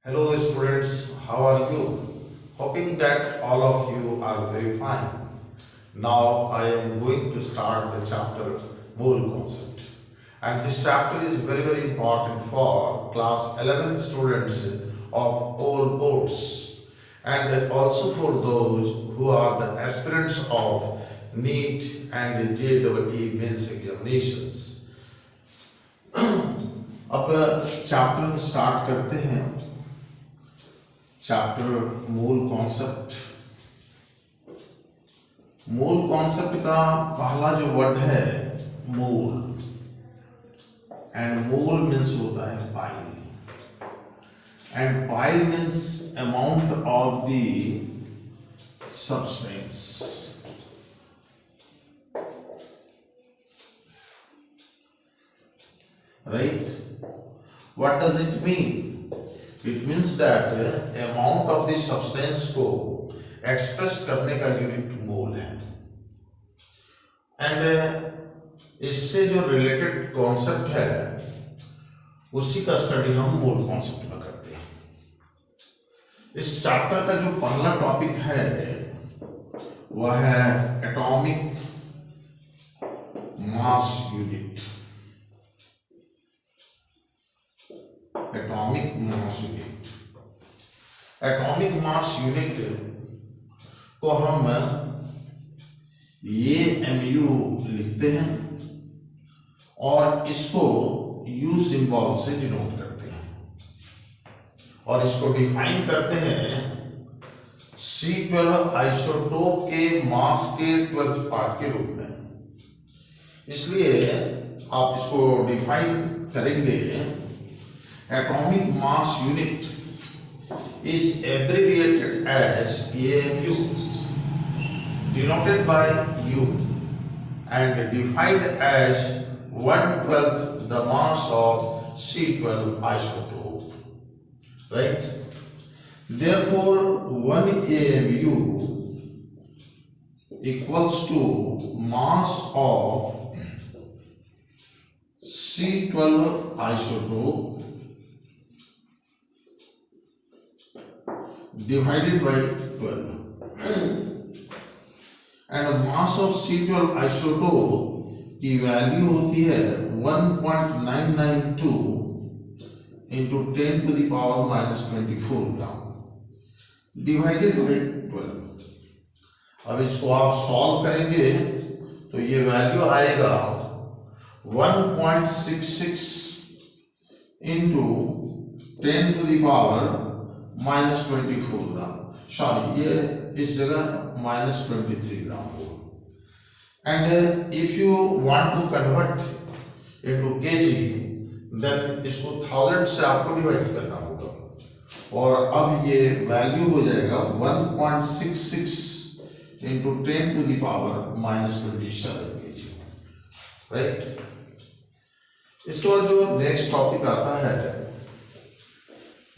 Hello students, how are you? Hoping that all of you are very fine. Now I am going to start the chapter Mole Concept. And this chapter is very important for class 11 students of all boards and also for those who are the aspirants of NEET and JEE mains examinations. अब chapter हम start करते हैं. Chapter मूल concept का पहला जो word है मूल, एंड मूल मीन्स होता है pile, and pile means amount of the substance. Right? What does it mean? It means that amount of the substance को एक्सप्रेस करने का यूनिट मोल है. एंड इससे जो रिलेटेड कॉन्सेप्ट है उसी का स्टडी हम मोल कॉन्सेप्ट में करते हैं. इस चैप्टर का जो पहला टॉपिक है वह है atomic mass unit. Atomic mass unit. Atomic mass unit को हम ये mu लिखते हैं और इसको U सिंबल से डिनोट करते हैं और इसको डिफाइन करते हैं C12 आइसोटोप के मास के 12th पार्ट के रूप में. इसलिए आप इसको डिफाइन करेंगे. Atomic mass unit is abbreviated as AMU, denoted by U, and defined as 1/12 the mass of C12 isotope. Right? Therefore, 1 AMU equals to mass of C12 isotope divided by 12. and mass of C12 isotope की value होती है 1.992 into 10 to the power minus 24 gram divided by 12. अब इसको आप solve करेंगे तो ये value आएगा 1.66 into 10 to the power minus 24 gram. Sorry, ये इस जगह minus 23 ग्राम होगा. And if you want to convert into KG then इसको 1000 से आपको डिवाइड करना होगा और अब ये वैल्यू हो जाएगा 1.66 into 10 to the power minus 27 KG. Right? इसके बाद जो नेक्स्ट टॉपिक आता है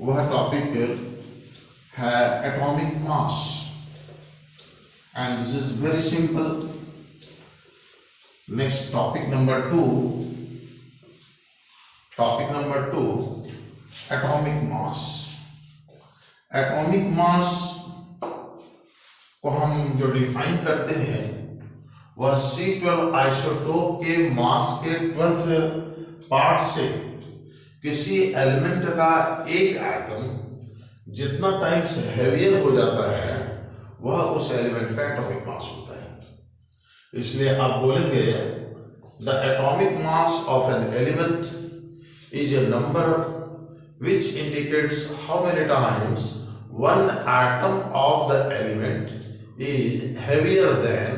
वह टॉपिक है atomic mass, and this is very simple. Next topic number 2 atomic mass. Atomic mass को हम जो डिफाइन करते हैं वह C12 आइसोटोप के मास के 12th पार्ट से किसी एलिमेंट का एक एटम जितना टाइम से हेवियर हो जाता है वह उस एलिमेंट का एटॉमिक मास होता है. इसलिए आप बोलेंगे the atomic mass of an element is a number which indicates how many times one atom of the element is heavier than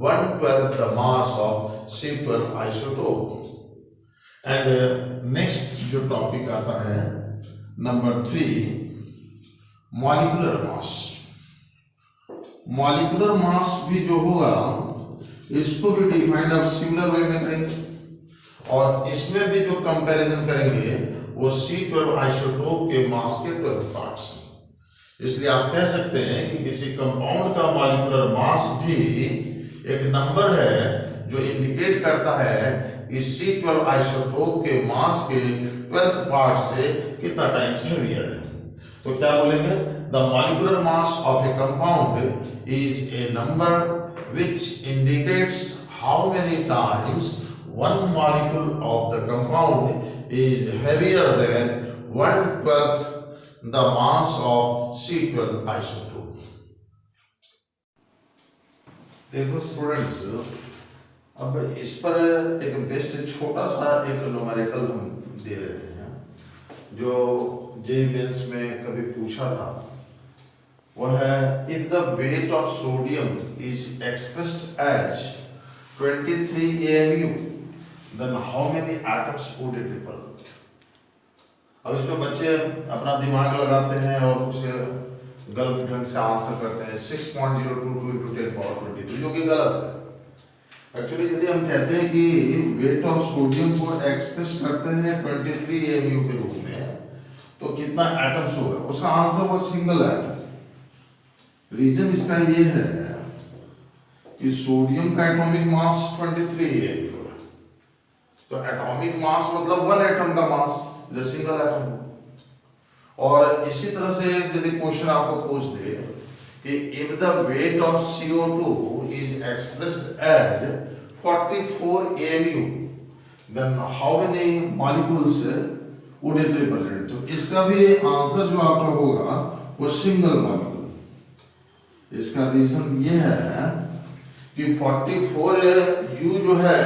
1/12 the mass of C12 isotope. And next जो topic आता है number 3 molecular mass. Molecular mass भी जो होगा इसको भी define अब similar way में करेंगे और इसमें भी जो कंपैरिजन करेंगे वो C12 आइसोटोप के मास के 12th पार्ट्स. इसलिए आप कह सकते हैं कि किसी कंपाउंड का मॉलिक्यूलर मास भी एक नंबर है जो इंडिकेट करता है इस C12 आइसोटोप के मास के 12th पार्ट से कितना टाइम्स हेवियर है. तो क्या बोलेंगे? The molecular mass of a compound is a number which indicates how many times one molecule of the compound is heavier than 1/12 the mass of C12 isotope. देखो students, अब इस पर एक बेस्ट छोटा सा एक न्यूमेरिकल हम दे रहे हैं जो जेईई मेंस में कभी पूछा था। वह है if the weight of sodium is expressed as 23 AMU then how many atoms would it represent. अब इसमें बच्चे अपना दिमाग लगाते हैं और उसे गलत ढंग से आंसर करते हैं 6.022 × 10⁻23, जो कि गलत है। एक्चुअली यदि हम कहते हैं कि वेट ऑफ सोडियम को एक्सप्रेस करते हैं 23 AMU के रूप में, तो कितना एटम्स होगा? उसका आंसर वो सिंगल एटम। रीजन इसका ये है कि सोडियम का एटॉमिक मास 23 AMU है, तो एटॉमिक मास मतलब वन एटम का मास, जो सिंगल एटम हो। और इसी तरह से यदि क्वेश्चन आपको पूछ दे कि if the weight of CO2 is expressed as 44 AMU then how many molecules would it represent, तो इसका भी आंसर जो आपका होगा वो सिंगल मॉलिक्यूल। इसका रीजन ये है कि 44U जो है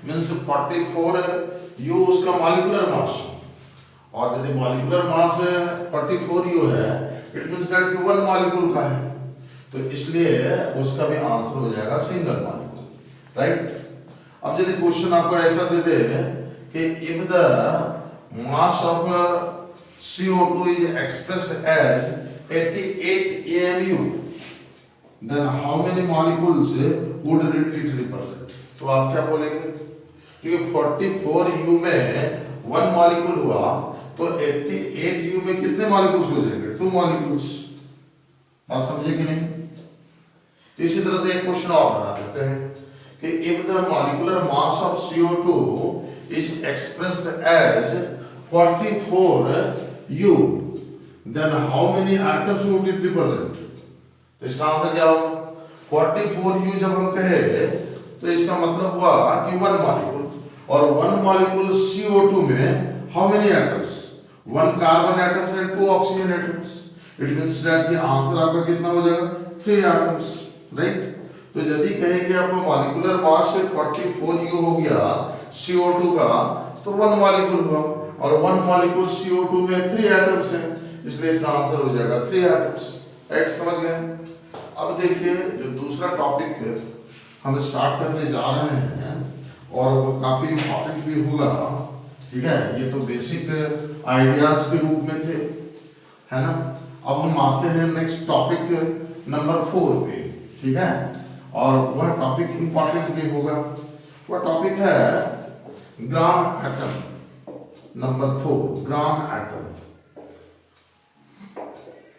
मींस 44U उसका मॉलिक्यूलर मास, और यदि मॉलिक्यूलर मास 44U है इट मींस दैट कि वन मॉलिक्यूल का है, तो इसलिए उसका भी आंसर हो जाएगा सिंगल मॉलिक्यूल, राइट। अब यदि क्वेश्चन आपको ऐसा दे दे कि if the mass of CO2 is expressed as 88 AMU then how many molecules would it represent, तो आप क्या बोलेंगे? क्योंकि 44U में वन मॉलिक्यूल हुआ तो 88U में कितने मॉलिक्यूल्स हो जाएंगे? 2 मॉलिक्यूल्स। बात समझे कि नहीं? इसी तरह से एक क्वेश्चन और बना देते हैं कि if the molecular mass of CO2 is expressed as 44U then how many atoms would it represent, तो इसका आंसर क्या होगा? 44U जब हम कहे तो इसका मतलब हुआ कि वन मॉलिक्यूल, और वन मॉलिक्यूल CO2 में how many atoms? 1 carbon atoms and 2 oxygen atoms. It means that कि आंसर आपका कितना हो जाएगा? 3 एटम्स, राइट। तो यदि कहे कि आपका मॉलिक्यूलर मास 44U हो गया CO2 का, तो वन मॉलिक्यूल हुआ, और वन मॉलिक्यूल CO2 में 3 एटम्स हैं, इसलिए इसका आंसर हो जाएगा 3 एटम्स, राइट। समझ गए? अब देखिए जो दूसरा टॉपिक हम स्टार्ट करने जा रहे हैं और वो काफी इंपॉर्टेंट भी होगा, ठीक है। ये तो बेसिक आइडियाज के रूप में थे, है ना। अब हम आते हैं नेक्स्ट टॉपिक नंबर 4 पे, ठीक है, और वह टॉपिक इंपॉर्टेंट भी होगा। वह टॉपिक है gram atom, number 4 gram atom.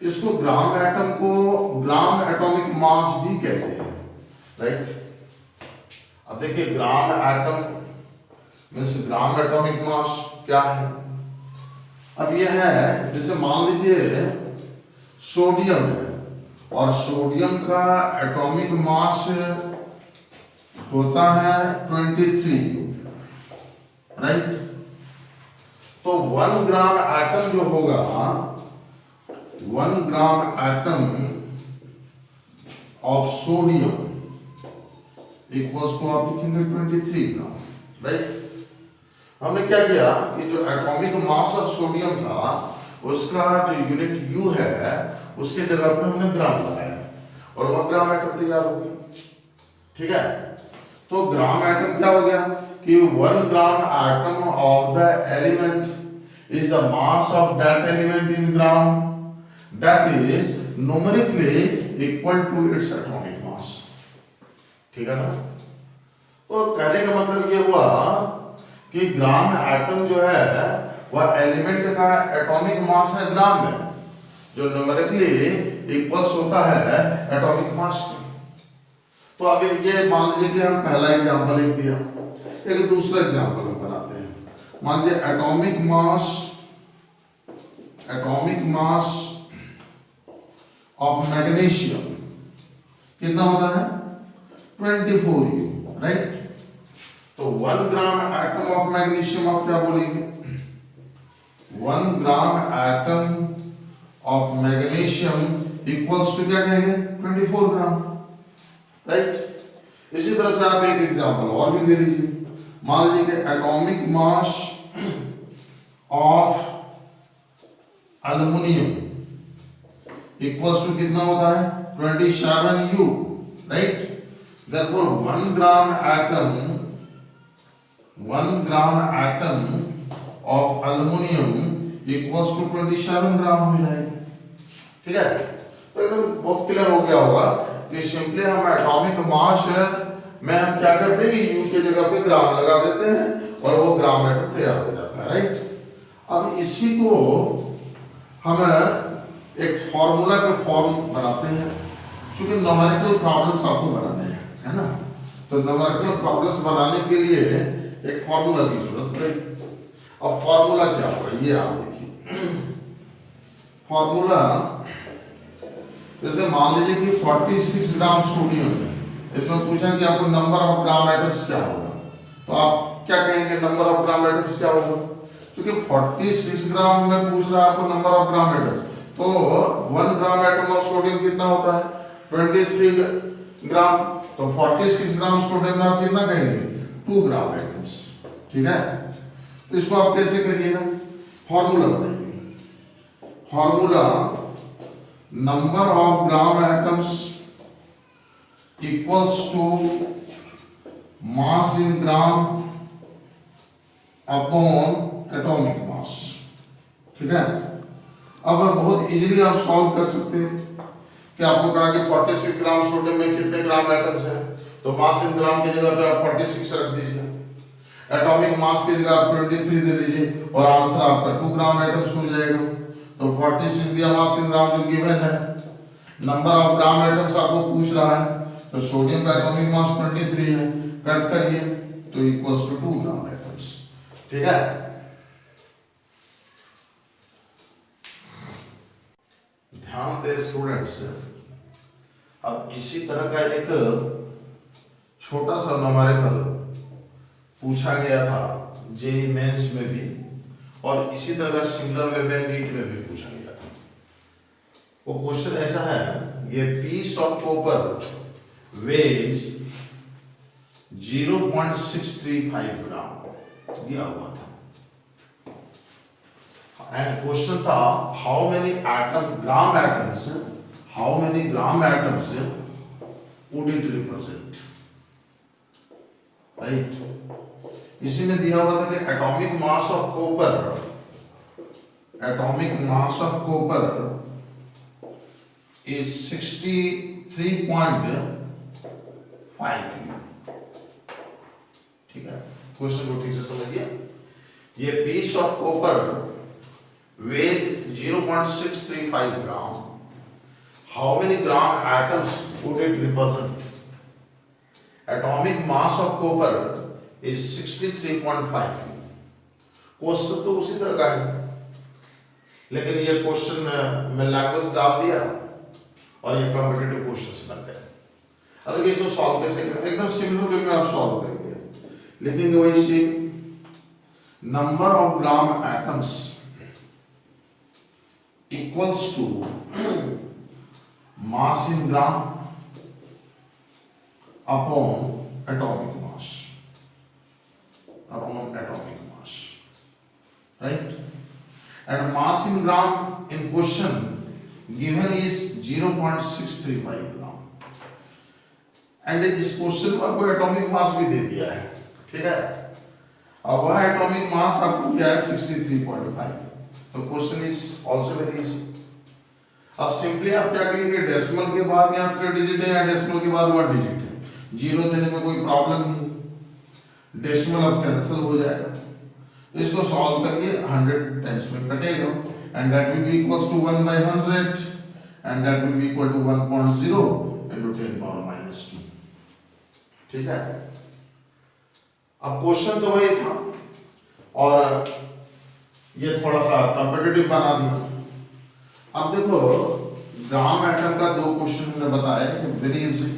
इसको ग्राम एटम को ग्राम एटॉमिक मास भी कहते हैं, राइट। अब देखिए gram atom means gram atomic mass क्या है? अब यह है, जैसे मान लीजिए सोडियम है, और सोडियम का एटॉमिक मास होता है 23U, राइट। तो 1 ग्राम एटम जो होगा, 1 gram atom of sodium equals to आप लिखेंगे 23 ग्राम, राइट। हमने क्या किया कि जो एटॉमिक मास ऑफ सोडियम था उसका जो यूनिट U है उसके जगह पे हमने ग्राम लगाया, और वह ग्राम एटम तैयार हो गया, ठीक है। तो ग्राम एटम क्या हो गया कि 1 gram atom of the element is the mass of that element in gram, that is numerically equal to its atomic mass, ठीक है ना। तो कहने का मतलब ये हुआ कि ग्राम एटम जो है वह एलिमेंट का एटॉमिक मास है ग्राम में, जो न्यूमेरिकली इक्वल्स होता है एटॉमिक मास के। तो अब ये मान लीजिए कि हम पहला एग्जांपल लिख दिया, एक दूसरा एग्जांपल हम बनाते हैं। मान लीजिए atomic mass atomic mass of magnesium कितना होता है 24U, राइट। तो 1 ग्राम एटम ऑफ मैग्नीशियम आप क्या बोलेंगे 1 gram atom of magnesium equals to क्या कहेंगे 24 ग्राम, राइट। इसी तरह से आप एक एग्जांपल और भी ले लीजिए, मान लीजिए कि atomic mass of aluminium equals to कितना होता है 27U, right. therefore 1 gram atom of aluminium equals to 27 gram हो जाएगा, ठीक है। तो एकदम बहुत क्लियर हो गया होगा कि सिंपली हम एटॉमिक मास में हम क्या करते हैं कि यू की जगह पे ग्राम लगा देते हैं और वो ग्राम एटम तैयार हो जाता है, राइट। अब इसी को हम एक फॉर्मूला के फॉर्म बनाते हैं, क्योंकि न्यूमेरिकल प्रॉब्लम्स आपको बनाने हैं, है ना। तो न्यूमेरिकल प्रॉब्लम्स बनाने के लिए एक फॉर्मूला की जरूरत पड़ेगी। अब फॉर्मूला क्या होगा ये आप देखिए, फॉर्मूला जैसे मान लीजिए कि 46 ग्राम सोडियम है, इसमें पूछा कि आपको नंबर ऑफ ग्राम एटम्स क्या होगा, तो आप क्या कहेंगे नंबर ऑफ ग्राम एटम्स क्या होगा, क्योंकि 46 ग्राम में पूछ रहा है आपको नंबर ऑफ ग्राम एटम्स, तो 1 ग्राम एटम ऑफ सोडियम कितना होता है 23 ग्राम, तो 46 ग्राम सोडियम में आप कितना कहेंगे 2 ग्राम एटम्स, ठीक है। तो इसको आप कैसे करिएगा, फॉर्मूला बनाइए, formula number of gram atoms equals to mass in gram upon atomic mass, ठीक है। अब बहुत इजीली आप सॉल्व कर सकते हैं कि आपको कहा कि 46 ग्राम सोडियम में कितने ग्राम एटम्स हैं, तो मास इन ग्राम की जगह पे आप 46 रख दीजिए, एटॉमिक मास की जगह आप 23 दे दीजिए और आंसर आपका 2 ग्राम एटम्स हो जाएगा। तो 46 दिया मास इन ग्राम जो गिवन है, नंबर ऑफ ग्राम एटम्स आपको पूछ रहा है, तो सोडियम का एटॉमिक मास 23 है, कट करिए तो इक्वल्स टू 2 ग्राम एटम्स, ठीक है। ध्यान दे स्टूडेंट्स, अब इसी तरह का एक छोटा सा न्यूमेरिकल पूछा गया था जेईई मेंस में भी, और इसी तरह का सिमिलर वे में नीट में भी पूछा गया था। वो क्वेश्चन ऐसा है, ये piece of copper was 0.635 gram दिया हुआ था, एंड क्वेश्चन था how many gram atoms would it represent, right. इसी में दिया हुआ था कि atomic mass of copper is 63.5, ठीक है। क्वेश्चन को ठीक से समझिए, ये piece of copper was 0.635 gram, how many gram atoms would it represent, atomic mass of copper is 63.5। Question तो उसी तरह का है, लेकिन ये क्वेश्चन में लैंग्वेज डाल दिया और ये कॉम्पिटिटिव क्वेश्चंस बन गए। अब इसको सॉल्व कैसे करें, एकदम सिमिलर वे में आप सॉल्व करेंगे, लिखेंगे वैसे number of gram atoms equals to mass in gram upon atomic mass, right? And mass in gram in question given is 0.635 gram, and इस क्वेश्चन में आपको एटॉमिक मास भी दे दिया है, ठीक है। अब वह एटॉमिक मास आपको दिया है 63.5, तो question is also very easy. अब सिंपली आप क्या करेंगे, डेसिमल के बाद यहाँ 3 डिजिट है या डेसिमल के बाद 1 डिजिट है, जीरो देने में कोई प्रॉब्लम नहीं, डेसिमल अब कैंसिल हो जाएगा। तो इसको सॉल्व करिए, 100 टाइम्स में कटेगा, and that will be equals to 1/100 and that will be equal to 1.0 into 10⁻⁻², ठीक है। अब क्वेश्चन तो वही था और ये थोड़ा सा कॉम्पिटिटिव बना दिया। अब देखो ग्राम एटम का 2 क्वेश्चन मैंने बताया कि वेरी इजी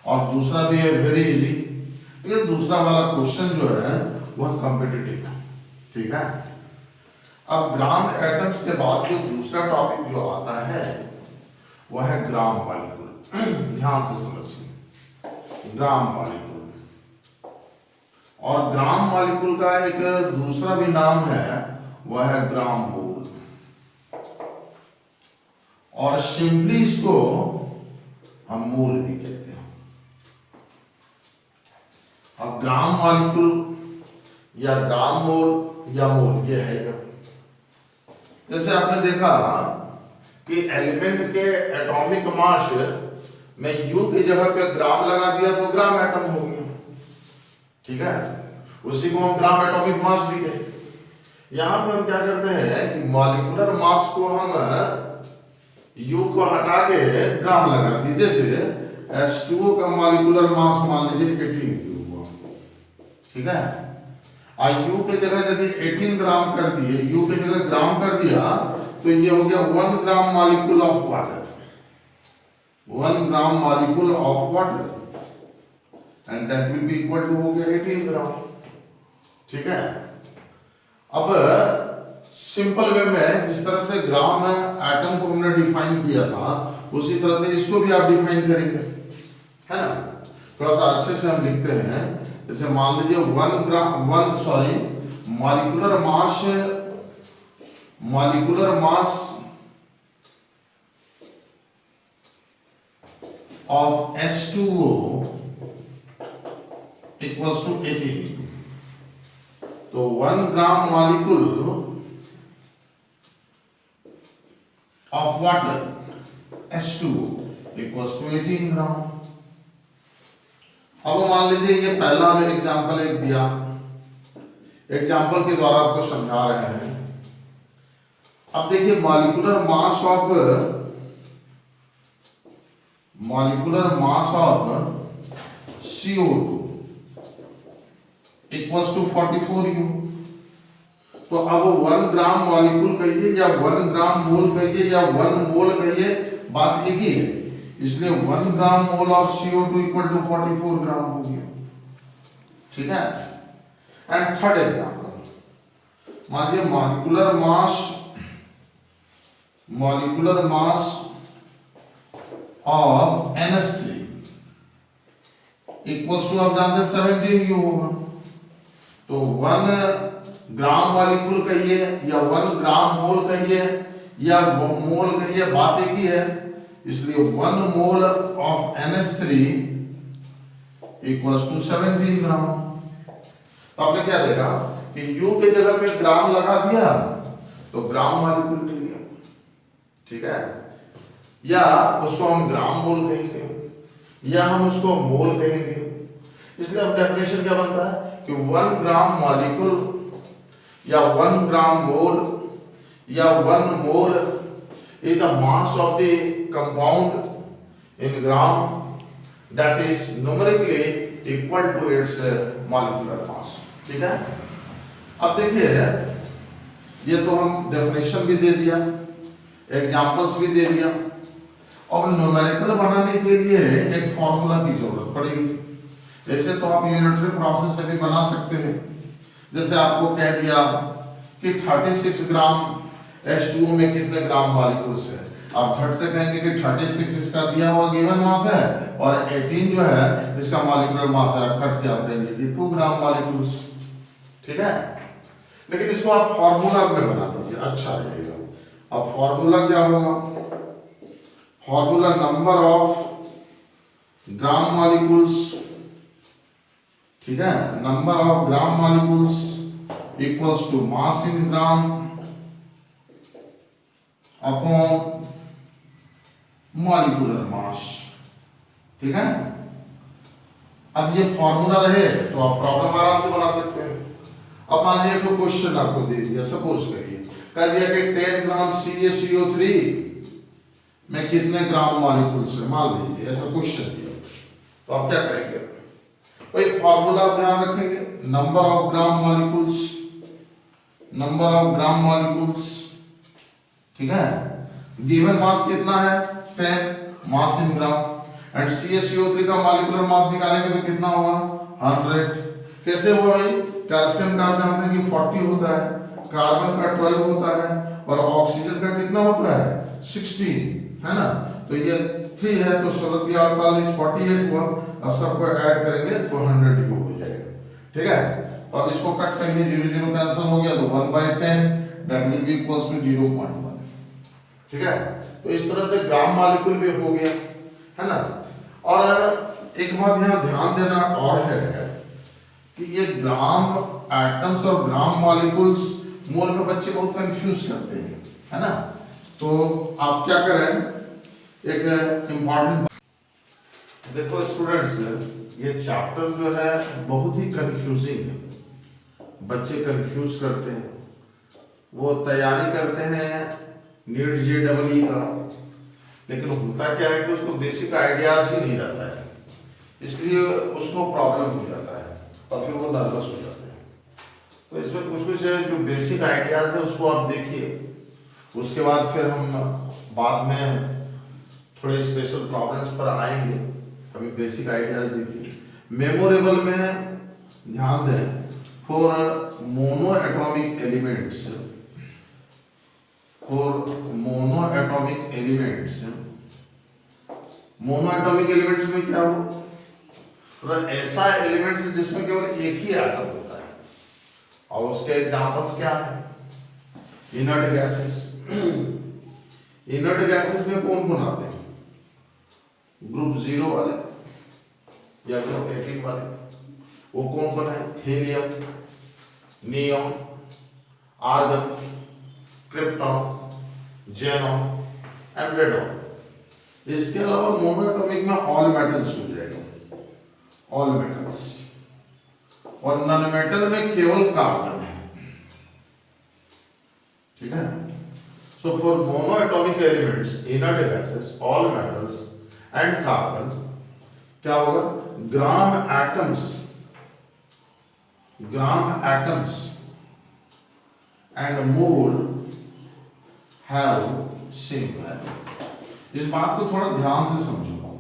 और दूसरा भी है वेरी इजी। ये दूसरा वाला क्वेश्चन जो है वह कॉम्पिटिटिव है, ठीक है। अब ग्राम एटम्स के बाद जो दूसरा टॉपिक जो आता है वह है ग्राम मॉलिक्यूल। ध्यान से समझिए, ग्राम मॉलिक्यूल। और ग्राम मॉलिक्यूल का एक दूसरा भी नाम है, वह है ग्राम मोल। और सिंपली इसको हम मोल भी कहते हैं। अब ग्राम मॉलिक्यूल या ग्राम मोल या मोल ये है क्या? जैसे आपने देखा कि एलिमेंट के एटॉमिक मास में U की जगह पे ग्राम लगा दिया तो ग्राम एटम हो गया, ठीक है। उसी को हम ग्राम एटॉमिक मास भी कहें। यहां पे हम क्या करते हैं कि मॉलिक्यूलर मास को हम U को हटा के ग्राम लगा दिए। जैसे H2O का मॉलिक्यूलर मास मान लीजिए 18 U हुआ, ठीक है। और U की जगह यदि 18 ग्राम कर दिए, U की जगह ग्राम कर दिया तो ये हो गया 1 gram molecule of water, 1 gram molecule of water and that will be equal to हो गया 18 ग्राम, ठीक है। अब सिंपल वे में जिस तरह से ग्राम एटम को हमने डिफाइन किया था उसी तरह से इसको भी आप डिफाइन करेंगे, है ना। थोड़ा सा अच्छे से हम लिखते हैं। जैसे मान लीजिए molecular mass of H2O equals to 18। तो 1 gram molecule of water H2O equals to 18 ग्राम। अब मान लीजिए ये पहला हमें एग्जांपल एक दिया, एग्जांपल के द्वारा आपको समझा रहे हैं। अब देखिए molecular mass of CO2 equals to 44 U। तो अब 1 ग्राम मॉलिक्यूल कहिए या 1 ग्राम मोल कहिए या 1 मोल कहिए, बात एक ही है। इसलिए 1 gram mole of CO2 equal to 44 gram हो गया, ठीक है। एंड थर्ड एग्जांपल, मान लीजिए molecular mass of NH3 equals to आप जानते हैं 17 U होगा। तो 1 ग्राम मॉलिक्यूल कहिए या 1 ग्राम मोल कहिए या मोल कहिए, बात एक ही है। इसलिए 1 mole of NH3 equals to 17 gram. तो आपने क्या देखा कि U के जगह पे ग्राम लगा दिया तो ग्राम मॉलिक्यूल मिल गया, ठीक है। या उसको हम ग्राम मोल कहेंगे या हम उसको मोल कहेंगे। इसलिए अब डेफिनेशन क्या बनता है कि 1 ग्राम मॉलिक्यूल या 1 ग्राम मोल या 1 मोल is the mass of the compound in gram that is numerically equal to its molecular mass, ठीक है। अब देखिए ये तो हम डेफिनेशन भी दे दिया, एग्जांपल्स भी दे दिया। अब न्यूमेरिकल बनाने के लिए एक फॉर्मूला की जरूरत पड़ेगी। ऐसे तो आप यूनिटरी प्रोसेस से भी बना सकते हैं। जैसे आपको कह दिया कि 36 ग्राम H2O में कितने ग्राम मॉलिक्यूल्स है, आप झट से कहेंगे कि 36 इसका दिया हुआ गिवन मास है और 18 जो है इसका मॉलिक्यूलर मास है, आप कट के आप देंगे कि 2 ग्राम मॉलिक्यूल्स, ठीक है। लेकिन इसको आप फॉर्मूला में बना दीजिए, अच्छा रहेगा। अब फॉर्मूला क्या होगा, formula number of gram molecules, ठीक है, number of gram molecules equals to mass in gram upon molecular mass, ठीक है। अब ये फॉर्मूला रहे तो आप प्रॉब्लम आराम से बना सकते हैं। अब मान लीजिए कोई क्वेश्चन आपको दे दिया, सपोज करिए कह दिया कि 10 ग्राम CaCO3 में कितने ग्राम मॉलिक्यूल्स है, मान लीजिए ऐसा क्वेश्चन दिया, तो आप क्या करेंगे, तो एक फॉर्मूला आप ध्यान रखेंगे, नंबर ऑफ ग्राम मॉलिक्यूल्स ठीक है। गिवन मास कितना है 10 मास इन ग्राम, एंड CaCO3 का मॉलिक्यूलर मास निकालेंगे तो कितना होगा 100। कैसे हुआ भाई, कैल्शियम का आप जानते हैं कि 40 होता है, कार्बन का 12 होता है, और ऑक्सीजन का कितना होता है 16, है ना। तो ये 3 है तो 16 3 48 48 हुआ। अब सबको ऐड करेंगे तो 100 हो जाएगा, ठीक है। तो अब इसको कट करेंगे, 0 0 कैंसिल हो गया तो 1/10 that will be equals to 0.1, ठीक है। तो इस तरह से ग्राम मॉलिक्यूल भी हो गया, है ना। और एक बात यहाँ ध्यान देना और है कि ये ग्राम एटम्स और ग्राम मॉलिक्यूल्स मोल में बच्चे बहुत कंफ्यूज करते हैं, है ना। तो आप क्या करें, एक इम्पॉर्टेंट, देखो स्टूडेंट्स, ये चैप्टर जो है बहुत ही कंफ्यूजिंग है, बच्चे कंफ्यूज करते हैं, वो तैयारी करते हैं नीट JEE का, लेकिन होता क्या है कि उसको बेसिक आइडियाज ही नहीं रहता है, इसलिए उसको प्रॉब्लम हो जाता है और फिर वो नर्वस हो जाते हैं। तो इसमें कुछ जो बेसिक आइडियाज है उसको आप देखिए, उसके बाद फिर हम बाद में थोड़े स्पेशल प्रॉब्लम्स पर आएंगे। अभी बेसिक आइडियाज देखिए। मेमोरेबल में ध्यान दें, for mono atomic elements, for mono atomic elements, mono atomic elements में क्या हो, मतलब ऐसा एलिमेंट्स जिसमें केवल एक ही एटम होता है, और उसके एग्जांपल्स क्या है, इनर्ट गैसेस। इनर्ट गैसेस में कौन कौन आते हैं, ग्रुप 0 वाले या ग्रुप 18 वाले, वो कौन कौन है, helium, neon, argon, krypton, xenon and radon. इसके अलावा मोनोएटॉमिक में ऑल मेटल्स हो जाएगा, ऑल मेटल्स, और नॉन मेटल में केवल कार्बन है, ठीक है। So for monoatomic elements, inert gases, all metals and carbon, क्या होगा, gram atoms and mole have same value. इस बात को थोड़ा ध्यान से समझो,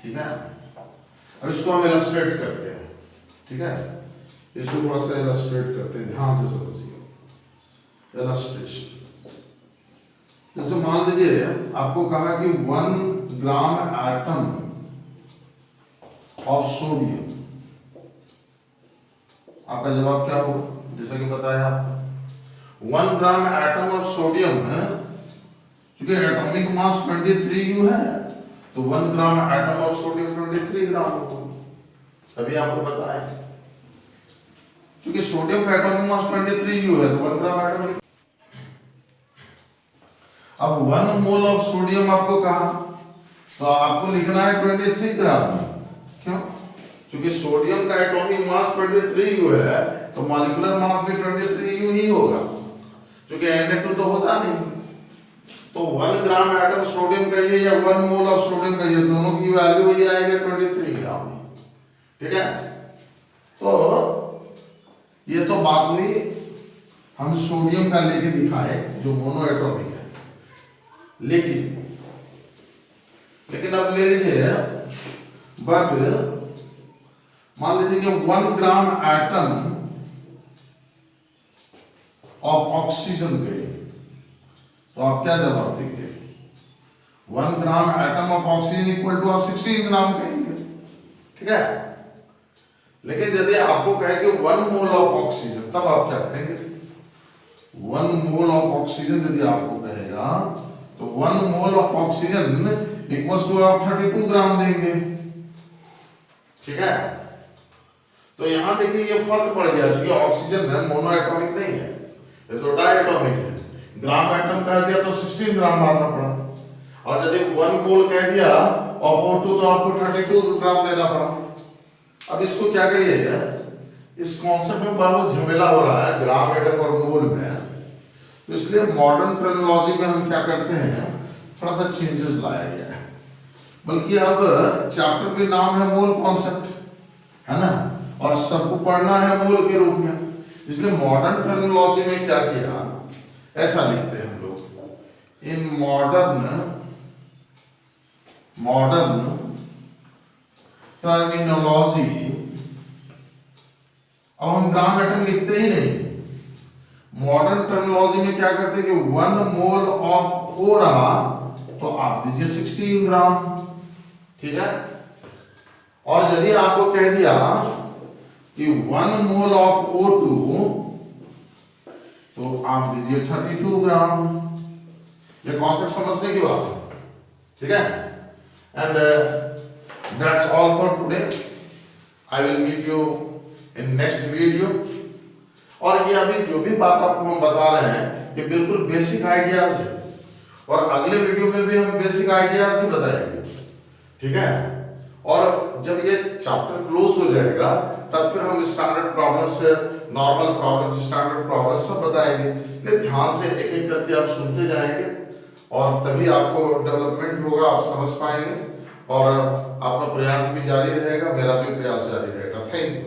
ठीक है। अब इसको हम इलस्ट्रेट करते हैं, ठीक है, इसको थोड़ा सा इलस्ट्रेट करते हैं, ध्यान से समझिए। इलस्ट्रेशन, जैसे मान लीजिए आपको कहा कि 1 ग्राम एटम ऑफ सोडियम, आपका जवाब क्या होगा, जैसा कि बताया आपको 1 ग्राम एटम ऑफ सोडियम है, क्योंकि एटॉमिक मास 23U है, तो 1 gram atom of sodium 23 gram होगा। अभी आपको बताया, क्योंकि सोडियम का एटॉमिक मास 23U है, तो 1 ग्राम एटम। अब 1 मोल ऑफ सोडियम आपको कहा, तो आपको लिखना है 23 ग्राम में, क्यों, क्योंकि सोडियम का एटॉमिक मास 23U है, तो मॉलिक्यूलर मास भी 23U ही होगा, क्योंकि Na2 तो होता नहीं। तो 1 ग्राम एटम सोडियम कहिए या 1 मोल ऑफ सोडियम कहिए, दोनों की वैल्यू वही आएगा 23 ग्राम, ठीक है। तो ये तो बात हुई हम सोडियम का लेके दिखाए जो मोनो एटॉमिक है, लेकिन अब ले लीजिए, बट मान लीजिए कि 1 ग्राम एटम ऑफ ऑक्सीजन गए, तो आप क्या जवाब देंगे, 1 gram atom of oxygen equal to आप 16 ग्राम कहेंगे, ठीक है। लेकिन यदि आपको कहे कि 1 मोल ऑफ ऑक्सीजन, तब आप क्या कहेंगे, 1 मोल ऑफ ऑक्सीजन यदि आपको कहेगा तो 1 mole of oxygen equals to आप 32 ग्राम देंगे, ठीक है। तो यहां देखिए ये फर्क पड़ गया, क्योंकि ऑक्सीजन है, मोनो एटॉमिक नहीं है, ये तो डायटॉमिक है। ग्राम एटम कह दिया तो 16 ग्राम मारना पड़ा, और यदि 1 मोल कह दिया और O2 तो आपको 32 ग्राम देना पड़ा। अब इसको क्या करिएगा, इस कॉन्सेप्ट में बहुत झमेला हो रहा है ग्राम एटम और मोल में, तो इसलिए मॉडर्न टर्मिनोलॉजी में हम क्या करते हैं, थोड़ा सा चेंजेस लाया गया है। बल्कि अब चैप्टर का नाम है मोल कॉन्सेप्ट, है ना, और सबको पढ़ना है मोल के रूप में, इसलिए मॉडर्न टर्मिनोलॉजी में क्या किया, ऐसा लिखते हैं हम लोग, in modern terminology, अब हम ग्राम एटम लिखते ही नहीं, मॉडर्न टर्मिनोलॉजी में क्या करते हैं कि 1 मोल ऑफ ओ रहा तो आप दीजिए 16 ग्राम, ठीक है। और यदि आपको कह दिया कि 1 मोल ऑफ O2 तो आप दीजिए 32 ग्राम। ये कॉन्सेप्ट समझने की बात है, ठीक है। And that's all for today. I will meet you in next video. और ये अभी जो भी बात आपको हम बता रहे हैं ये बिल्कुल बेसिक आइडियाज है, और अगले वीडियो में भी हम बेसिक आइडियाज ही बताएंगे, ठीक है। और जब ये चैप्टर क्लोज हो जाएगा तब फिर हम standard problems, normal problems, standard problems सब बताएंगे। इसलिए ध्यान से एक एक करके आप सुनते जाएंगे और तभी आपको डेवलपमेंट होगा, आप समझ पाएंगे और आपका प्रयास भी जारी रहेगा, मेरा भी प्रयास जारी रहेगा। Thank you.